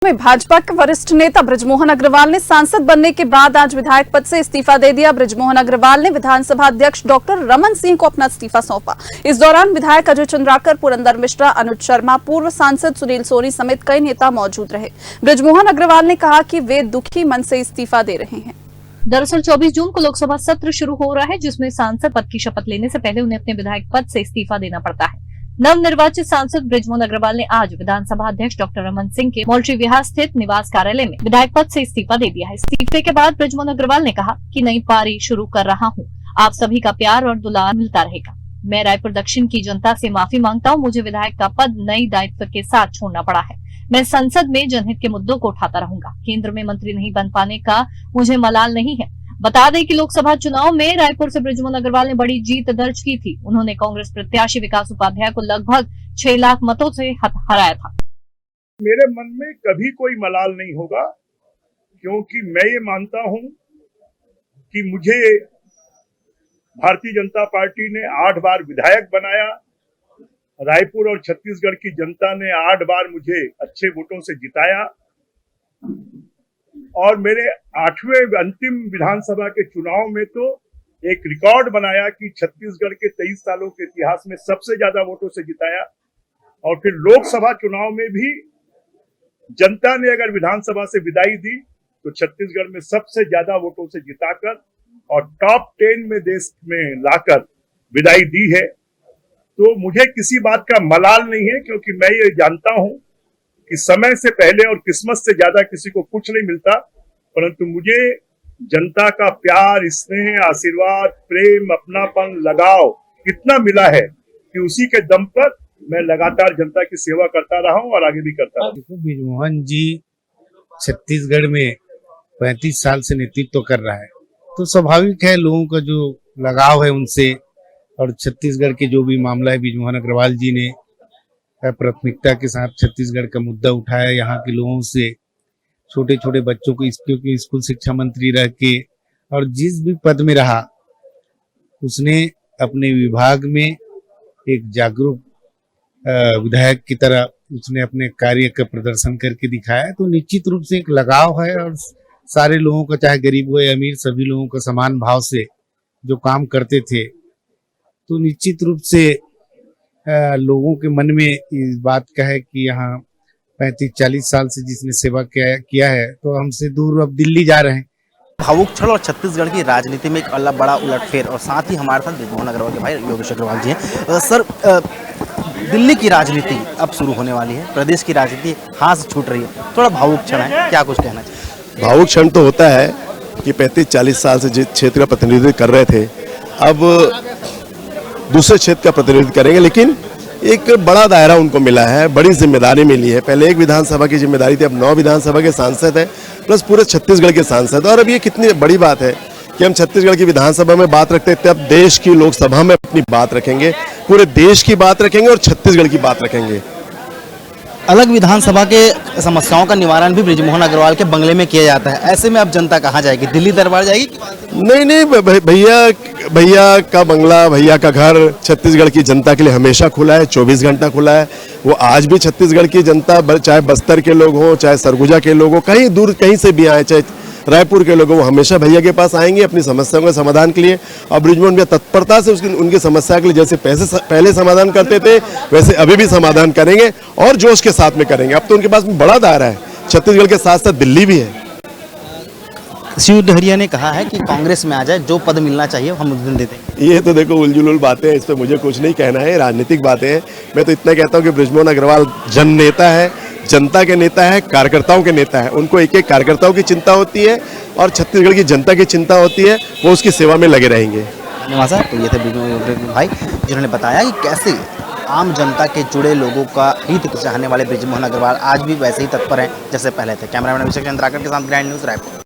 में भाजपा के वरिष्ठ नेता बृजमोहन अग्रवाल ने सांसद बनने के बाद आज विधायक पद से इस्तीफा दे दिया। बृजमोहन अग्रवाल ने विधानसभा अध्यक्ष डॉक्टर रमन सिंह को अपना इस्तीफा सौंपा। इस दौरान विधायक अजय चंद्राकर, पुरंदर मिश्रा, अनुज शर्मा, पूर्व सांसद सुनील सोनी समेत कई नेता मौजूद रहे। बृजमोहन अग्रवाल ने कहा कि वे दुखी मन से इस्तीफा दे रहे हैं। दरअसल 24 जून को लोकसभा सत्र शुरू हो रहा है, जिसमें सांसद पद की शपथ लेने से पहले उन्हें अपने विधायक पद से इस्तीफा देना पड़ता है। नवनिर्वाचित सांसद बृजमोहन अग्रवाल ने आज विधानसभा अध्यक्ष डॉक्टर रमन सिंह के मौलट्री विहार स्थित निवास कार्यालय में विधायक पद से इस्तीफा दे दिया है। इस्तीफे के बाद बृजमोहन अग्रवाल ने कहा कि नई पारी शुरू कर रहा हूं, आप सभी का प्यार और दुलार मिलता रहेगा। मैं रायपुर दक्षिण की जनता से माफी मांगता हूं, मुझे विधायक का पद नई दायित्व के साथ छोड़ना पड़ा है। मैं संसद में जनहित के मुद्दों को उठाता रहूंगा। केंद्र में मंत्री नहीं बन पाने का मुझे मलाल नहीं है। बता दें कि लोकसभा चुनाव में रायपुर से बृजमोहन अग्रवाल ने बड़ी जीत दर्ज की थी। उन्होंने कांग्रेस प्रत्याशी विकास उपाध्याय को लगभग 6 लाख मतों से हराया था। मेरे मन में कभी कोई मलाल नहीं होगा, क्योंकि मैं ये मानता हूं कि मुझे भारतीय जनता पार्टी ने 8 बार विधायक बनाया। रायपुर और छत्तीसगढ़ की जनता ने 8 बार मुझे अच्छे वोटों से जिताया और मेरे 8वें अंतिम विधानसभा के चुनाव में तो एक रिकॉर्ड बनाया कि छत्तीसगढ़ के 23 सालों के इतिहास में सबसे ज्यादा वोटों से जिताया। और फिर लोकसभा चुनाव में भी जनता ने अगर विधानसभा से विदाई दी तो छत्तीसगढ़ में सबसे ज्यादा वोटों से जिताकर और टॉप 10 में देश में लाकर विदाई दी है। तो मुझे किसी बात का मलाल नहीं है, क्योंकि मैं ये जानता हूं कि समय से पहले और किस्मत से ज्यादा किसी को कुछ नहीं मिलता, परंतु मुझे जनता का प्यार, स्नेह, आशीर्वाद, प्रेम, अपनापन, लगाव इतना मिला है कि उसी के दम पर मैं लगातार जनता की सेवा करता रहा हूं और आगे भी करता रहूं। बृजमोहन जी छत्तीसगढ़ में 35 साल से नेतृत्व कर रहा है, तो स्वाभाविक है लोगों का जो लगाव है उनसे। और छत्तीसगढ़ के जो भी मामला है, बृजमोहन अग्रवाल जी ने प्राथमिकता के साथ छत्तीसगढ़ का मुद्दा उठाया। यहाँ के लोगों से, छोटे छोटे बच्चों को, क्योंकि स्कूल शिक्षा मंत्री रह के और जिस भी पद में रहा, उसने अपने विभाग में एक जागरूक विधायक की तरह उसने अपने कार्य का प्रदर्शन करके दिखाया। तो निश्चित रूप से एक लगाव है और सारे लोगों का, चाहे गरीब हो या अमीर, सभी लोगों का समान भाव से जो काम करते थे, तो निश्चित रूप से लोगों के मन में इस बात का है कि यहाँ 35-40 साल से जिसने सेवा किया है, तो हमसे दूर अब दिल्ली जा रहे हैं। भावुक क्षण और छत्तीसगढ़ की राजनीति में एक अलग बड़ा उलटफेर, और साथ ही हमारे साथ बृजमोहन अग्रवाल के भाई योगेश अग्रवाल जी हैं। सर, दिल्ली की राजनीति अब शुरू होने वाली है, प्रदेश की राजनीति हाथ से छूट रही है, थोड़ा भावुक क्षण है, क्या कुछ कहना चाहिए? भावुक क्षण तो होता है कि 35-40 साल से जिस क्षेत्र का प्रतिनिधित्व कर रहे थे, अब दूसरे क्षेत्र का प्रतिनिधित्व करेंगे, लेकिन एक बड़ा दायरा उनको मिला है, बड़ी जिम्मेदारी मिली है। पहले एक विधानसभा की जिम्मेदारी थी, अब 9 विधानसभा के सांसद है, प्लस पूरे छत्तीसगढ़ के सांसद। और अब ये कितनी बड़ी बात है कि हम छत्तीसगढ़ की विधानसभा में बात रखते थे, अब देश की लोकसभा में अपनी बात रखेंगे, पूरे देश की बात रखेंगे और छत्तीसगढ़ की बात रखेंगे। अलग विधानसभा के समस्याओं का निवारण भी बृजमोहन अग्रवाल के बंगले में किया जाता है। ऐसे में अब जनता कहाँ जाएगी? दिल्ली दरबार जाएगी? नहीं, भैया का बंगला, भैया का घर छत्तीसगढ़ की जनता के लिए हमेशा खुला है, 24 घंटा खुला है। वो आज भी छत्तीसगढ़ की जनता, चाहे बस्तर के लोग हों, चाहे सरगुजा के लोग हों, कहीं दूर कहीं से भी आए, चाहे रायपुर के लोग, वो हमेशा भैया के पास आएंगे अपनी समस्याओं के समाधान के लिए। और बृजमोहन भैया तत्परता से उनकी समस्या के लिए जैसे पहले समाधान करते थे, वैसे अभी भी समाधान करेंगे और जोश के साथ में करेंगे। अब तो उनके पास बड़ा दायरा है, छत्तीसगढ़ के साथ साथ दिल्ली भी है। शिव डहरिया ने कहा है कि कांग्रेस में आ जाए, जो पद मिलना चाहिए हम उस दिन दे देंगे। ये तो देखो उलझुल बातें हैं, इस पर मुझे कुछ नहीं कहना है, राजनीतिक बातें हैं। मैं तो इतना कहता हूँ कि बृजमोहन अग्रवाल जन नेता है, जनता के नेता है, कार्यकर्ताओं के नेता है। उनको एक एक कार्यकर्ताओं की चिंता होती है और छत्तीसगढ़ की जनता की चिंता होती है, वो उसकी सेवा में लगे रहेंगे। धन्यवाद। तो ये थे बृजमोहन भाई, जिन्होंने बताया कि कैसे आम जनता के जुड़े लोगों का हित चाहने वाले बृजमोहन अग्रवाल आज भी वैसे ही तत्पर हैं जैसे पहले थे। कैमरामैन अभिषेक चंद्राकर के साथ ग्रैंड न्यूज़ रायपुर।